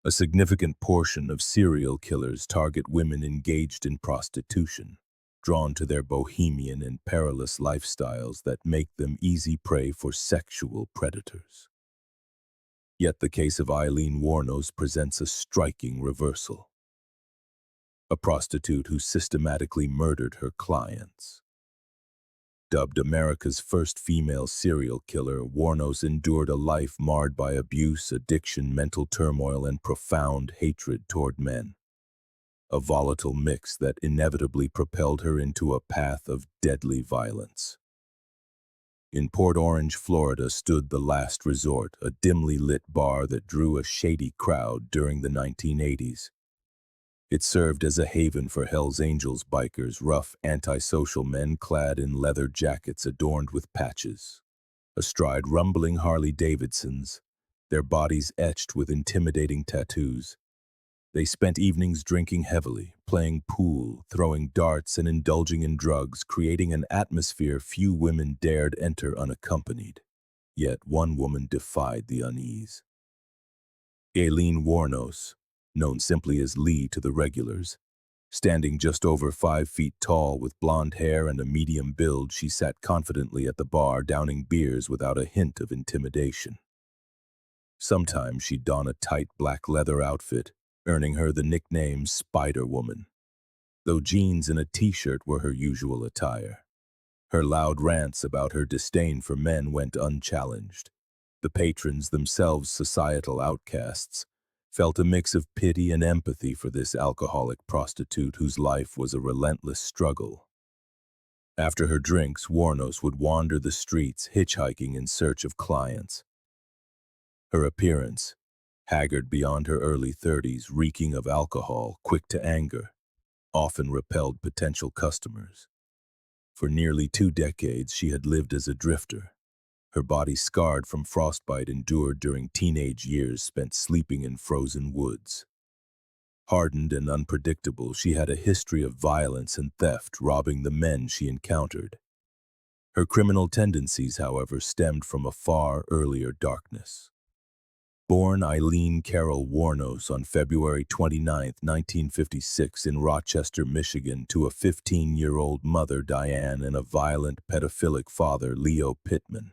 A significant portion of serial killers target women engaged in prostitution, drawn to their bohemian and perilous lifestyles that make them easy prey for sexual predators. Yet the case of Aileen Wuornos presents a striking reversal. A prostitute who systematically murdered her clients. Dubbed America's first female serial killer, Wuornos endured a life marred by abuse, addiction, mental turmoil, and profound hatred toward men. A volatile mix that inevitably propelled her into a path of deadly violence. In Port Orange, Florida stood The Last Resort, a dimly lit bar that drew a shady crowd during the 1980s. It served as a haven for Hell's Angels bikers, rough, antisocial men clad in leather jackets adorned with patches. Astride rumbling Harley-Davidsons, their bodies etched with intimidating tattoos. They spent evenings drinking heavily, playing pool, throwing darts, and indulging in drugs, creating an atmosphere few women dared enter unaccompanied. Yet one woman defied the unease. Aileen Wuornos, known simply as Lee to the regulars. Standing just over 5 feet tall with blonde hair and a medium build, she sat confidently at the bar downing beers without a hint of intimidation. Sometimes she'd don a tight black leather outfit, earning her the nickname Spider-Woman, though jeans and a t-shirt were her usual attire. Her loud rants about her disdain for men went unchallenged. The patrons, themselves societal outcasts, felt a mix of pity and empathy for this alcoholic prostitute whose life was a relentless struggle. After her drinks, Wuornos would wander the streets, hitchhiking in search of clients. Her appearance, haggard beyond her early 30s, reeking of alcohol, quick to anger, often repelled potential customers. For nearly 2 decades, she had lived as a drifter, her body scarred from frostbite endured during teenage years spent sleeping in frozen woods. Hardened and unpredictable, she had a history of violence and theft, robbing the men she encountered. Her criminal tendencies, however, stemmed from a far earlier darkness. Born Aileen Carol Wuornos on February 29, 1956 in Rochester, Michigan, to a 15-year-old mother, Diane, and a violent pedophilic father, Leo Pittman.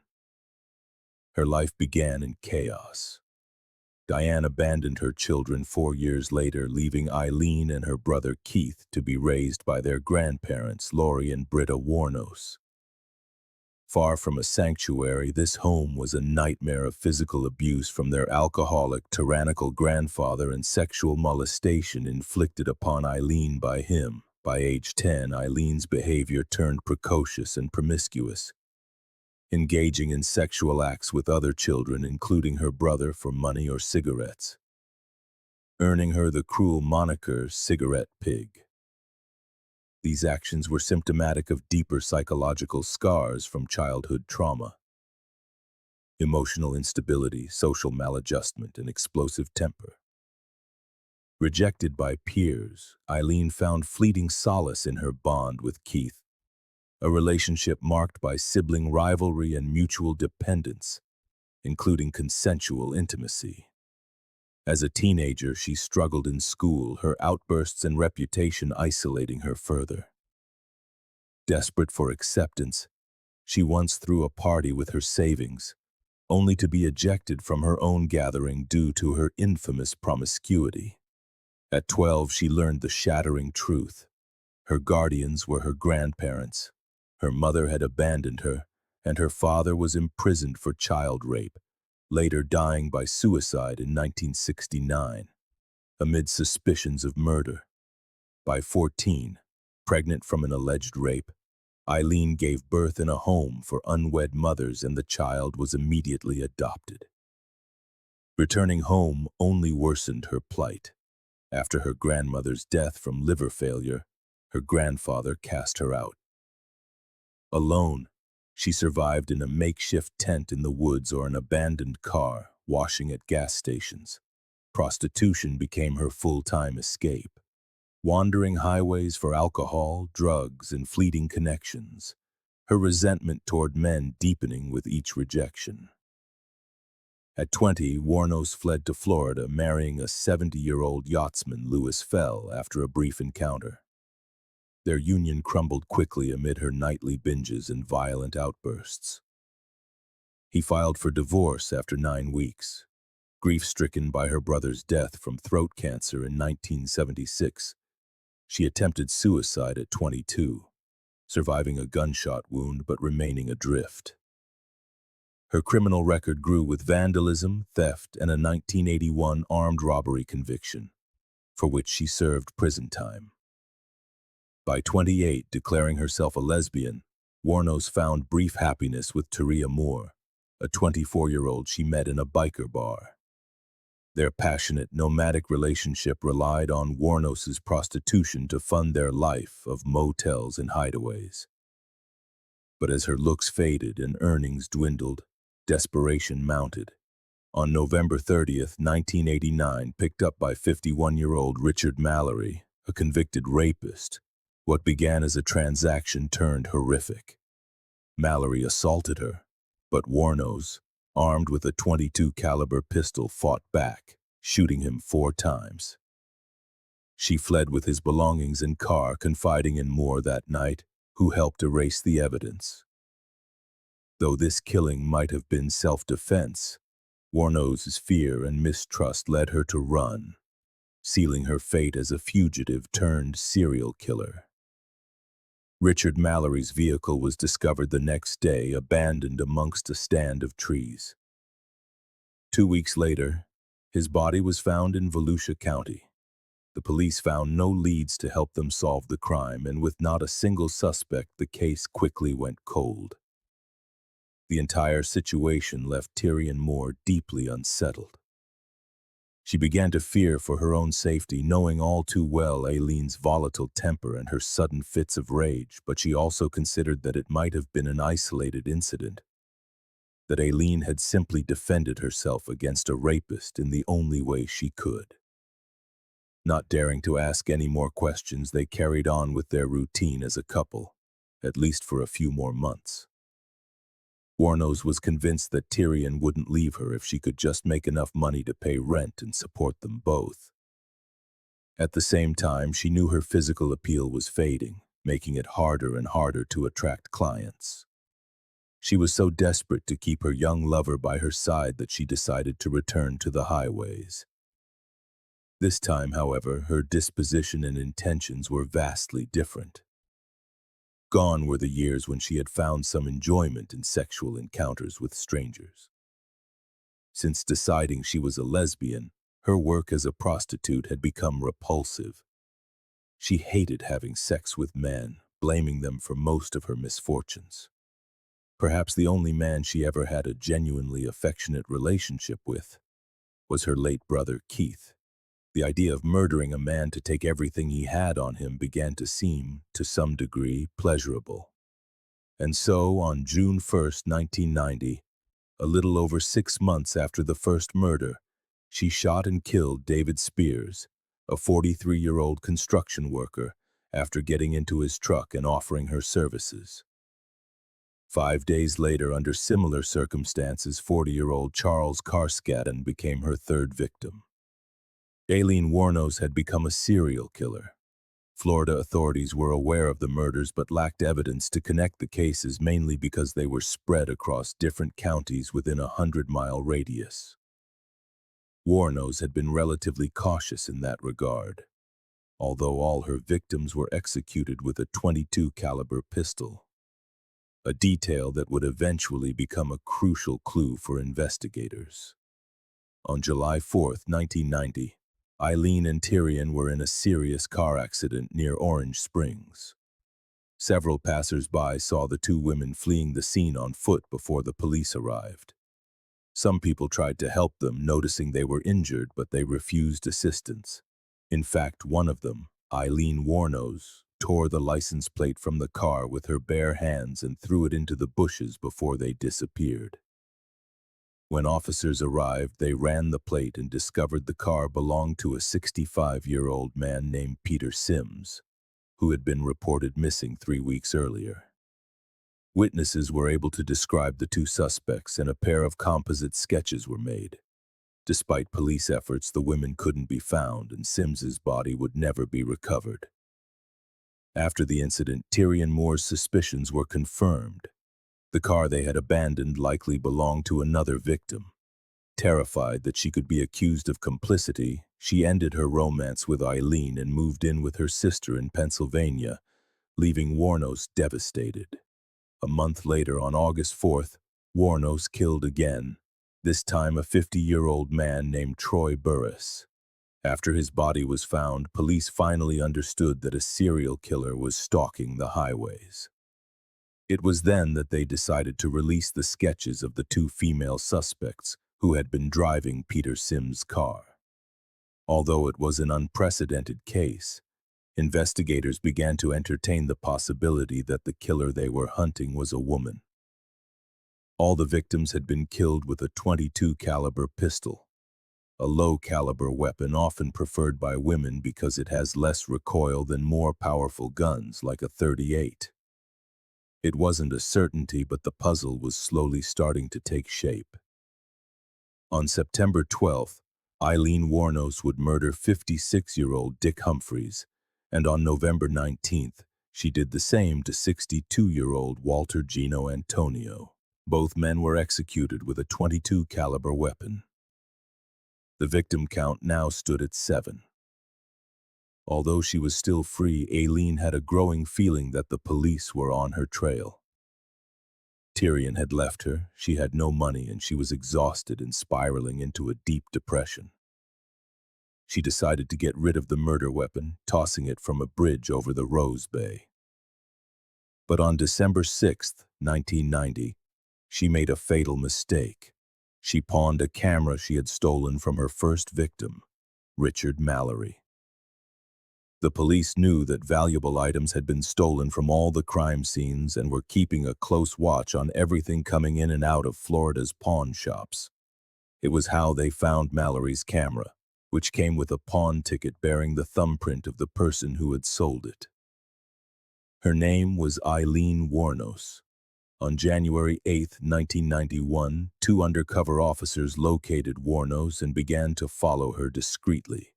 Her life began in chaos. Diane abandoned her children 4 years later, leaving Aileen and her brother Keith to be raised by their grandparents, Lori and Britta Wuornos. Far from a sanctuary, this home was a nightmare of physical abuse from their alcoholic, tyrannical grandfather and sexual molestation inflicted upon Aileen by him. By age 10, Eileen's behavior turned precocious and promiscuous, engaging in sexual acts with other children, including her brother, for money or cigarettes, earning her the cruel moniker Cigarette Pig. These actions were symptomatic of deeper psychological scars from childhood trauma, emotional instability, social maladjustment, and explosive temper. Rejected by peers, Aileen found fleeting solace in her bond with Keith, a relationship marked by sibling rivalry and mutual dependence, including consensual intimacy. As a teenager, she struggled in school, her outbursts and reputation isolating her further. Desperate for acceptance, she once threw a party with her savings, only to be ejected from her own gathering due to her infamous promiscuity. At 12, she learned the shattering truth. Her guardians were her grandparents. Her mother had abandoned her, and her father was imprisoned for child rape, later dying by suicide in 1969, amid suspicions of murder. By 14, pregnant from an alleged rape, Aileen gave birth in a home for unwed mothers, and the child was immediately adopted. Returning home only worsened her plight. After her grandmother's death from liver failure, her grandfather cast her out. Alone, she survived in a makeshift tent in the woods or an abandoned car, washing at gas stations. Prostitution became her full-time escape, wandering highways for alcohol, drugs, and fleeting connections, her resentment toward men deepening with each rejection. At 20, Wuornos fled to Florida, marrying a 70-year-old yachtsman, Louis Fell, after a brief encounter. Their union crumbled quickly amid her nightly binges and violent outbursts. He filed for divorce after 9 weeks. Grief-stricken by her brother's death from throat cancer in 1976, she attempted suicide at 22, surviving a gunshot wound but remaining adrift. Her criminal record grew with vandalism, theft, and a 1981 armed robbery conviction, for which she served prison time. By 28, declaring herself a lesbian, Wuornos found brief happiness with Taria Moore, a 24-year-old she met in a biker bar. Their passionate, nomadic relationship relied on Wuornos's prostitution to fund their life of motels and hideaways. But as her looks faded and earnings dwindled, desperation mounted. On November 30th, 1989, picked up by 51-year-old Richard Mallory, a convicted rapist, what began as a transaction turned horrific. Mallory assaulted her, but Wuornos, armed with a .22 caliber pistol, fought back, shooting him 4 times. She fled with his belongings and car, confiding in Moore that night, who helped erase the evidence. Though this killing might have been self-defense, Wuornos's fear and mistrust led her to run, sealing her fate as a fugitive turned serial killer. Richard Mallory's vehicle was discovered the next day, abandoned amongst a stand of trees. 2 weeks later, his body was found in Volusia County. The police found no leads to help them solve the crime, and with not a single suspect, the case quickly went cold. The entire situation left Taria Moore deeply unsettled. She began to fear for her own safety, knowing all too well Aileen's volatile temper and her sudden fits of rage, but she also considered that it might have been an isolated incident, that Aileen had simply defended herself against a rapist in the only way she could. Not daring to ask any more questions, they carried on with their routine as a couple, at least for a few more months. Wuornos was convinced that Tyrion wouldn't leave her if she could just make enough money to pay rent and support them both. At the same time, she knew her physical appeal was fading, making it harder and harder to attract clients. She was so desperate to keep her young lover by her side that she decided to return to the highways. This time, however, her disposition and intentions were vastly different. Gone were the years when she had found some enjoyment in sexual encounters with strangers. Since deciding she was a lesbian, her work as a prostitute had become repulsive. She hated having sex with men, blaming them for most of her misfortunes. Perhaps the only man she ever had a genuinely affectionate relationship with was her late brother, Keith. The idea of murdering a man to take everything he had on him began to seem, to some degree, pleasurable. And so, on June 1st, 1990, a little over 6 months after the first murder, she shot and killed David Spears, a 43-year-old construction worker, after getting into his truck and offering her services. 5 days later, under similar circumstances, 40-year-old Charles Carskadden became her third victim. Aileen Wuornos had become a serial killer. Florida authorities were aware of the murders but lacked evidence to connect the cases, mainly because they were spread across different counties within a 100-mile radius. Wuornos had been relatively cautious in that regard, although all her victims were executed with a .22 caliber pistol, a detail that would eventually become a crucial clue for investigators. On July 4th, 1990, Aileen and Tyrion were in a serious car accident near Orange Springs. Several passers-by saw the two women fleeing the scene on foot before the police arrived. Some people tried to help them, noticing they were injured, but they refused assistance. In fact, one of them, Aileen Wuornos, tore the license plate from the car with her bare hands and threw it into the bushes before they disappeared. When officers arrived, they ran the plate and discovered the car belonged to a 65-year-old man named Peter Sims, who had been reported missing 3 weeks earlier. Witnesses were able to describe the two suspects, and a pair of composite sketches were made. Despite police efforts, the women couldn't be found, and Sims's body would never be recovered. After the incident, Tyrion Moore's suspicions were confirmed. The car they had abandoned likely belonged to another victim. Terrified that she could be accused of complicity, she ended her romance with Aileen and moved in with her sister in Pennsylvania, leaving Wuornos devastated. A month later, on August 4th, Wuornos killed again, this time a 50-year-old man named Troy Burris. After his body was found, police finally understood that a serial killer was stalking the highways. It was then that they decided to release the sketches of the two female suspects who had been driving Peter Sim's car. Although it was an unprecedented case, investigators began to entertain the possibility that the killer they were hunting was a woman. All the victims had been killed with a .22 caliber pistol, a low-caliber weapon often preferred by women because it has less recoil than more powerful guns like a .38. It wasn't a certainty, but the puzzle was slowly starting to take shape. On September 12th, Aileen Wuornos would murder 56-year-old Dick Humphreys, and on November 19th, she did the same to 62-year-old Walter Gino Antonio. Both men were executed with a .22 caliber weapon. The victim count now stood at 7. Although she was still free, Aileen had a growing feeling that the police were on her trail. Tyrion had left her, she had no money, and she was exhausted and spiraling into a deep depression. She decided to get rid of the murder weapon, tossing it from a bridge over the Rose Bay. But on December 6, 1990, she made a fatal mistake. She pawned a camera she had stolen from her first victim, Richard Mallory. The police knew that valuable items had been stolen from all the crime scenes and were keeping a close watch on everything coming in and out of Florida's pawn shops. It was how they found Mallory's camera, which came with a pawn ticket bearing the thumbprint of the person who had sold it. Her name was Aileen Wuornos. On January 8, 1991, 2 undercover officers located Wuornos and began to follow her discreetly.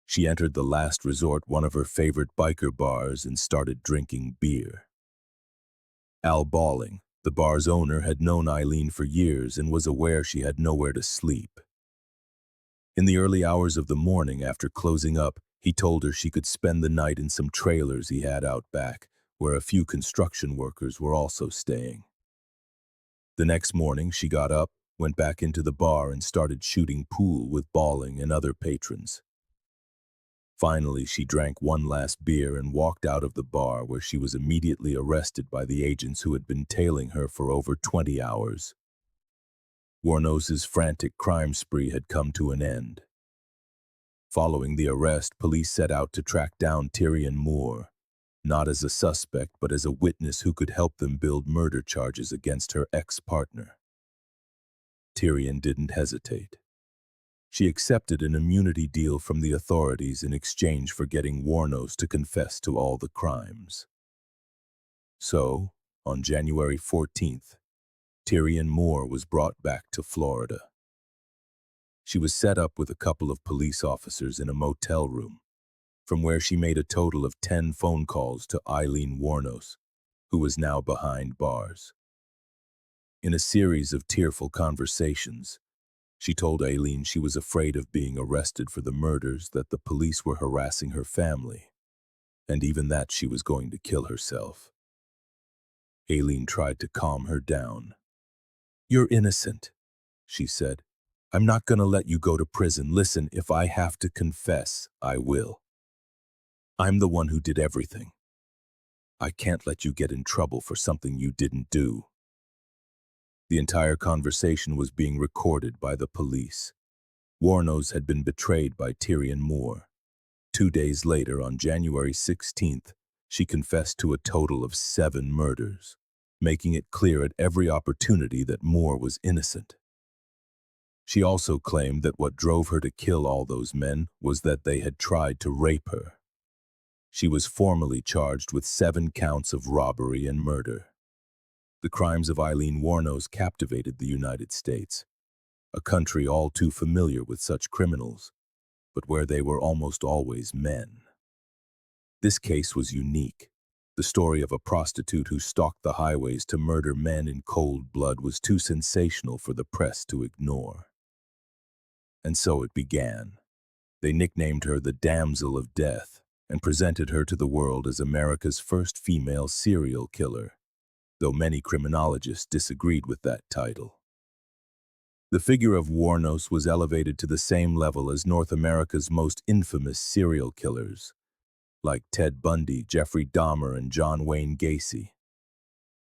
She entered the Last Resort, one of her favorite biker bars, and started drinking beer. Al Balling, the bar's owner, had known Aileen for years and was aware she had nowhere to sleep. In the early hours of the morning after closing up, he told her she could spend the night in some trailers he had out back, where a few construction workers were also staying. The next morning, she got up, went back into the bar, and started shooting pool with Balling and other patrons. Finally, she drank one last beer and walked out of the bar, where she was immediately arrested by the agents who had been tailing her for over 20 hours. Wuornos's frantic crime spree had come to an end. Following the arrest, police set out to track down Tyrion Moore, not as a suspect but as a witness who could help them build murder charges against her ex-partner. Tyrion didn't hesitate. She accepted an immunity deal from the authorities in exchange for getting Wuornos to confess to all the crimes. So, on January 14th, Tyrion Moore was brought back to Florida. She was set up with a couple of police officers in a motel room, from where she made a total of 10 phone calls to Aileen Wuornos, who was now behind bars. In a series of tearful conversations, she told Aileen she was afraid of being arrested for the murders, that the police were harassing her family, and even that she was going to kill herself. Aileen tried to calm her down. "You're innocent," she said. "I'm not going to let you go to prison. Listen, if I have to confess, I will. I'm the one who did everything. I can't let you get in trouble for something you didn't do." The entire conversation was being recorded by the police. Wuornos had been betrayed by Tyrion Moore. 2 days later, on January 16th, she confessed to a total of 7 murders, making it clear at every opportunity that Moore was innocent. She also claimed that what drove her to kill all those men was that they had tried to rape her. She was formally charged with 7 counts of robbery and murder. The crimes of Aileen Wuornos captivated the United States, a country all too familiar with such criminals, but where they were almost always men. This case was unique. The story of a prostitute who stalked the highways to murder men in cold blood was too sensational for the press to ignore. And so it began. They nicknamed her the Damsel of Death and presented her to the world as America's first female serial killer, though many criminologists disagreed with that title. The figure of Wuornos was elevated to the same level as North America's most infamous serial killers, like Ted Bundy, Jeffrey Dahmer, and John Wayne Gacy.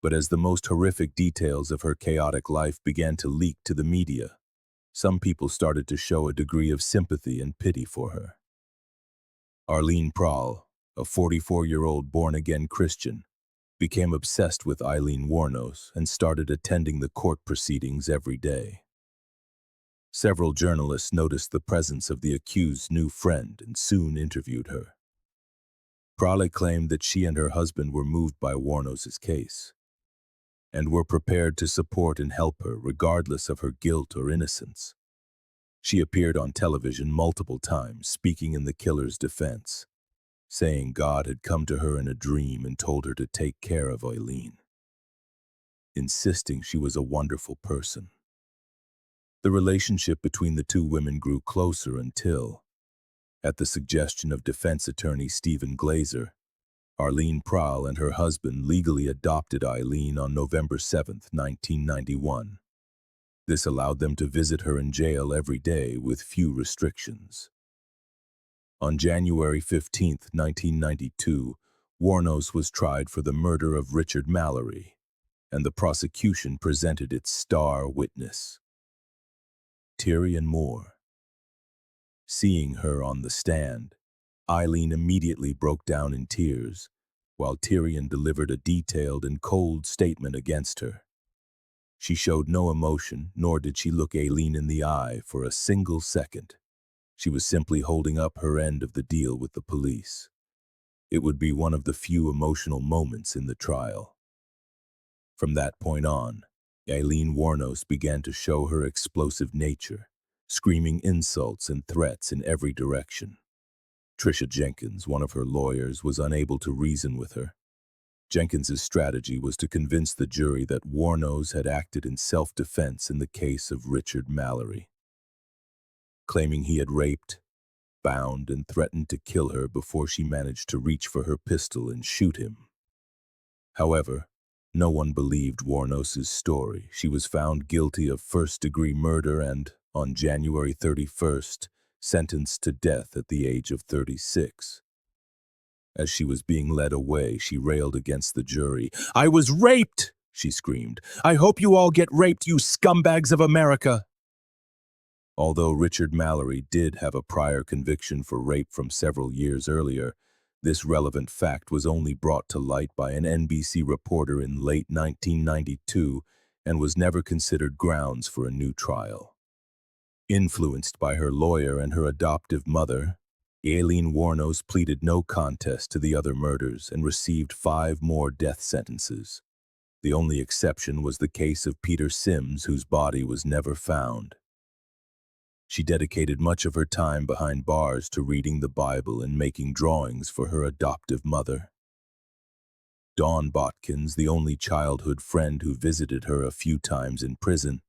But as the most horrific details of her chaotic life began to leak to the media, some people started to show a degree of sympathy and pity for her. Arlene Prahl, a 44-year-old born-again Christian, became obsessed with Aileen Wuornos and started attending the court proceedings every day. Several journalists noticed the presence of the accused's new friend and soon interviewed her. Prahl claimed that she and her husband were moved by Wuornos' case and were prepared to support and help her regardless of her guilt or innocence. She appeared on television multiple times, speaking in the killer's defense, saying God had come to her in a dream and told her to take care of Aileen, insisting she was a wonderful person. The relationship between the two women grew closer until, at the suggestion of defense attorney Stephen Glazer, Arlene Prahl and her husband legally adopted Aileen on November 7, 1991. This allowed them to visit her in jail every day with few restrictions. On January 15, 1992, Wuornos was tried for the murder of Richard Mallory, and the prosecution presented its star witness, Tyrion Moore. Seeing her on the stand, Aileen immediately broke down in tears, while Tyrion delivered a detailed and cold statement against her. She showed no emotion, nor did she look Aileen in the eye for a single second. She was simply holding up her end of the deal with the police. It would be one of the few emotional moments in the trial. From that point on, Aileen Wuornos began to show her explosive nature, screaming insults and threats in every direction. Tricia Jenkins, one of her lawyers, was unable to reason with her. Jenkins's strategy was to convince the jury that Wuornos had acted in self-defense in the case of Richard Mallory, claiming he had raped, bound, and threatened to kill her before she managed to reach for her pistol and shoot him. However, no one believed Wuornos' story. She was found guilty of first-degree murder and, on January 31st, sentenced to death at the age of 36. As she was being led away, she railed against the jury. "I was raped!" she screamed. "I hope you all get raped, you scumbags of America!" Although Richard Mallory did have a prior conviction for rape from several years earlier, this relevant fact was only brought to light by an NBC reporter in late 1992 and was never considered grounds for a new trial. Influenced by her lawyer and her adoptive mother, Aileen Wuornos pleaded no contest to the other murders and received 5 more death sentences. The only exception was the case of Peter Sims, whose body was never found. She dedicated much of her time behind bars to reading the Bible and making drawings for her adoptive mother. Dawn Botkins, the only childhood friend who visited her a few times in prison,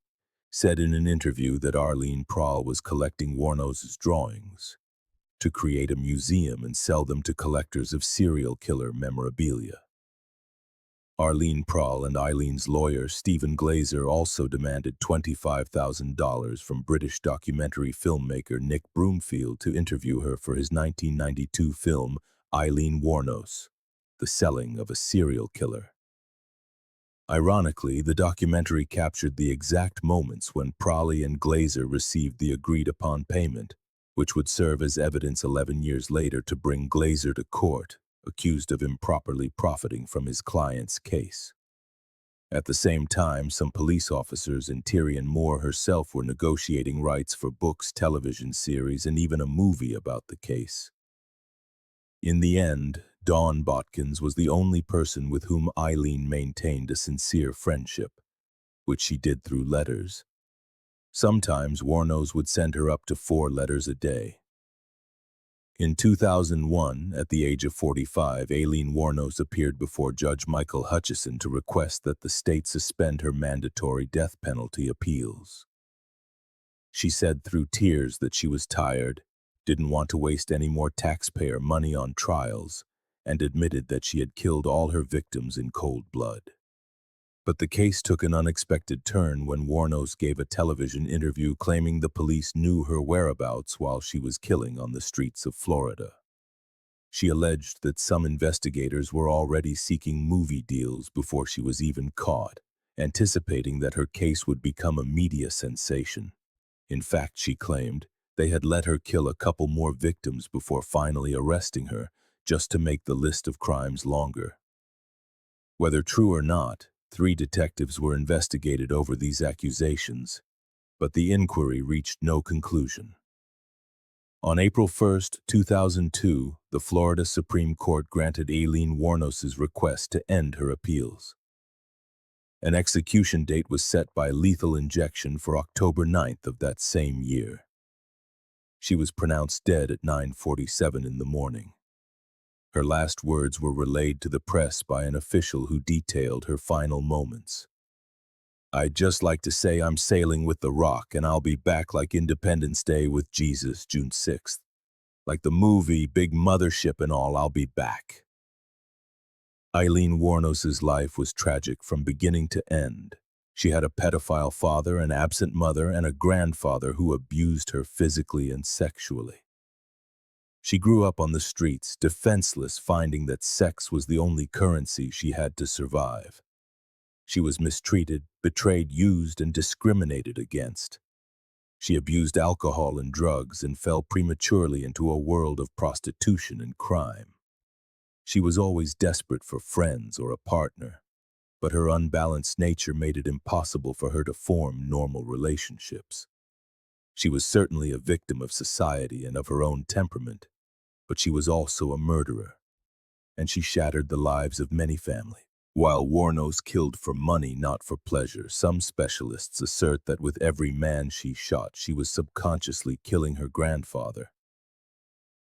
said in an interview that Arlene Prahl was collecting Wuornos' drawings to create a museum and sell them to collectors of serial killer memorabilia. Arlene Prahl and Aileen's lawyer, Stephen Glazer, also demanded $25,000 from British documentary filmmaker Nick Broomfield to interview her for his 1992 film, Aileen Wuornos, The Selling of a Serial Killer. Ironically, the documentary captured the exact moments when Prahl and Glazer received the agreed-upon payment, which would serve as evidence 11 years later to bring Glazer to court, accused of improperly profiting from his client's case. At the same time, some police officers and Tyrion Moore herself were negotiating rights for books, television series, and even a movie about the case. In the end, Dawn Botkins was the only person with whom Aileen maintained a sincere friendship, which she did through letters. Sometimes Wuornos would send her up to 4 letters a day. In 2001, at the age of 45, Aileen Wuornos appeared before Judge Michael Hutchison to request that the state suspend her mandatory death penalty appeals. She said through tears that she was tired, didn't want to waste any more taxpayer money on trials, and admitted that she had killed all her victims in cold blood. But the case took an unexpected turn when Wuornos gave a television interview claiming the police knew her whereabouts while she was killing on the streets of Florida. She alleged that some investigators were already seeking movie deals before she was even caught, anticipating that her case would become a media sensation. In fact, she claimed, they had let her kill a couple more victims before finally arresting her, just to make the list of crimes longer. Whether true or not, 3 detectives were investigated over these accusations, but the inquiry reached no conclusion. On April 1, 2002, the Florida Supreme Court granted Aileen Wuornos' request to end her appeals. An execution date was set by lethal injection for October 9th of that same year. She was pronounced dead at 9:47 in the morning. Her last words were relayed to the press by an official who detailed her final moments. "I'd just like to say I'm sailing with the Rock and I'll be back like Independence Day with Jesus, June 6th. Like the movie, big mothership and all, I'll be back." Aileen Wuornos' life was tragic from beginning to end. She had a pedophile father, an absent mother, and a grandfather who abused her physically and sexually. She grew up on the streets, defenseless, finding that sex was the only currency she had to survive. She was mistreated, betrayed, used, and discriminated against. She abused alcohol and drugs and fell prematurely into a world of prostitution and crime. She was always desperate for friends or a partner, but her unbalanced nature made it impossible for her to form normal relationships. She was certainly a victim of society and of her own temperament, but she was also a murderer, and she shattered the lives of many families. While Wuornos killed for money, not for pleasure, some specialists assert that with every man she shot, she was subconsciously killing her grandfather,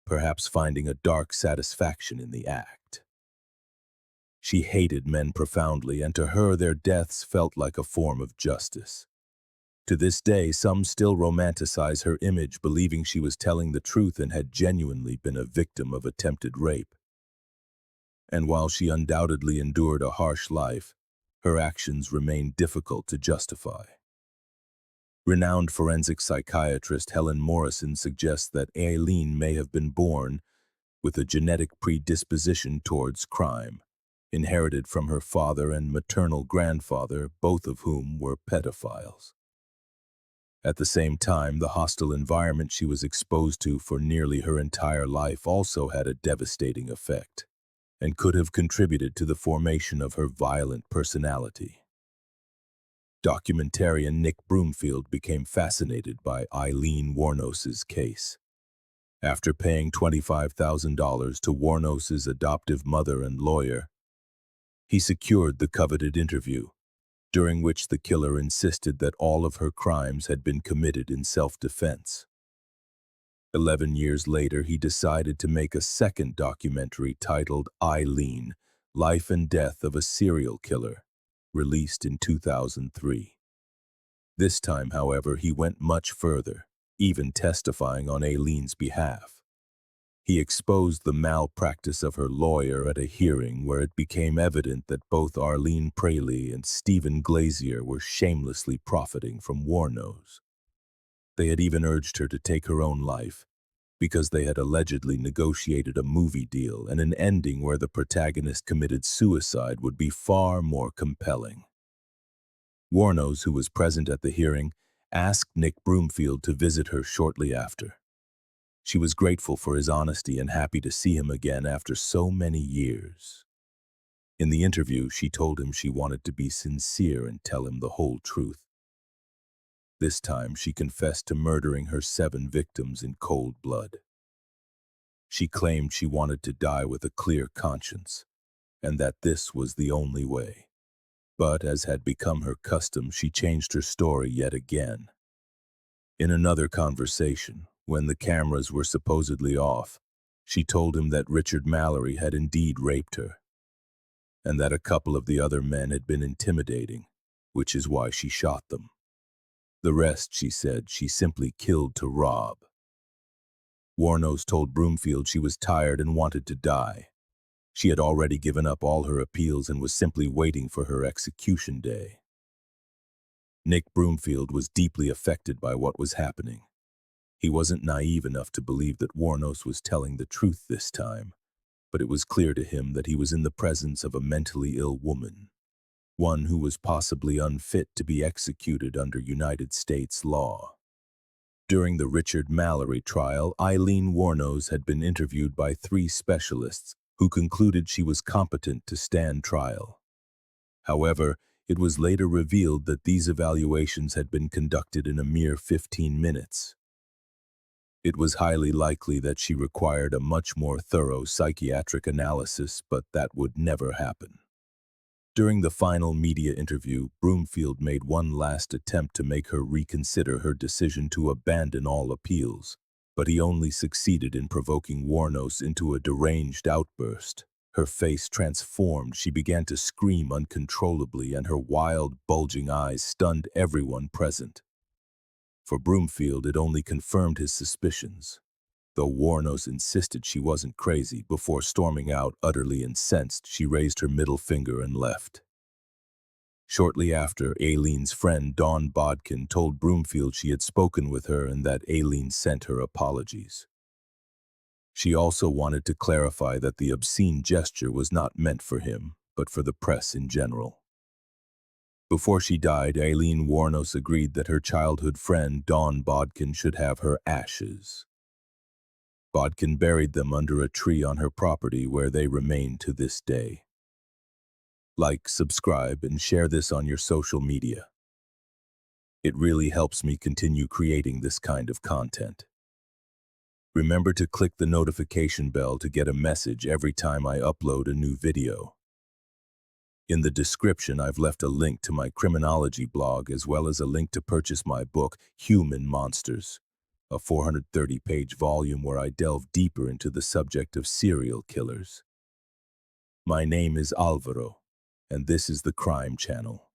perhaps finding a dark satisfaction in the act. She hated men profoundly, and to her their deaths felt like a form of justice. To this day, some still romanticize her image, believing she was telling the truth and had genuinely been a victim of attempted rape. And while she undoubtedly endured a harsh life, her actions remain difficult to justify. Renowned forensic psychiatrist Helen Morrison suggests that Aileen may have been born with a genetic predisposition towards crime, inherited from her father and maternal grandfather, both of whom were pedophiles. At the same time, the hostile environment she was exposed to for nearly her entire life also had a devastating effect, and could have contributed to the formation of her violent personality. Documentarian Nick Broomfield became fascinated by Aileen Wuornos' case. After paying $25,000 to Wuornos' adoptive mother and lawyer, he secured the coveted interview, during which the killer insisted that all of her crimes had been committed in self-defense. 11 years later, he decided to make a second documentary titled Aileen, Life and Death of a Serial Killer, released in 2003. This time, however, he went much further, even testifying on Aileen's behalf. He exposed the malpractice of her lawyer at a hearing where it became evident that both Arlene Praley and Stephen Glazier were shamelessly profiting from Wuornos. They had even urged her to take her own life, because they had allegedly negotiated a movie deal, and an ending where the protagonist committed suicide would be far more compelling. Wuornos, who was present at the hearing, asked Nick Broomfield to visit her shortly after. She was grateful for his honesty and happy to see him again after so many years. In the interview, she told him she wanted to be sincere and tell him the whole truth. This time, she confessed to murdering her 7 victims in cold blood. She claimed she wanted to die with a clear conscience, and that this was the only way. But, as had become her custom, she changed her story yet again. In another conversation, when the cameras were supposedly off, she told him that Richard Mallory had indeed raped her, and that a couple of the other men had been intimidating, which is why she shot them. The rest, she said, she simply killed to rob. Wuornos told Broomfield she was tired and wanted to die. She had already given up all her appeals and was simply waiting for her execution day. Nick Broomfield was deeply affected by what was happening. He wasn't naive enough to believe that Wuornos was telling the truth this time, but it was clear to him that he was in the presence of a mentally ill woman, one who was possibly unfit to be executed under United States law. During the Richard Mallory trial, Aileen Wuornos had been interviewed by 3 specialists who concluded she was competent to stand trial. However, it was later revealed that these evaluations had been conducted in a mere 15 minutes. It was highly likely that she required a much more thorough psychiatric analysis, but that would never happen. During the final media interview, Broomfield made one last attempt to make her reconsider her decision to abandon all appeals, but he only succeeded in provoking Wuornos into a deranged outburst. Her face transformed, she began to scream uncontrollably, and her wild, bulging eyes stunned everyone present. For Broomfield, it only confirmed his suspicions, though Wuornos insisted she wasn't crazy. Before storming out, utterly incensed, she raised her middle finger and left. Shortly after, Aileen's friend Dawn Bodkin told Broomfield she had spoken with her and that Aileen sent her apologies. She also wanted to clarify that the obscene gesture was not meant for him, but for the press in general. Before she died, Aileen Wuornos agreed that her childhood friend Dawn Bodkin should have her ashes. Bodkin buried them under a tree on her property, where they remain to this day. Like, subscribe, and share this on your social media. It really helps me continue creating this kind of content. Remember to click the notification bell to get a message every time I upload a new video. In the description, I've left a link to my criminology blog, as well as a link to purchase my book, Human Monsters, a 430-page volume where I delve deeper into the subject of serial killers. My name is Alvaro, and this is the Crime Channel.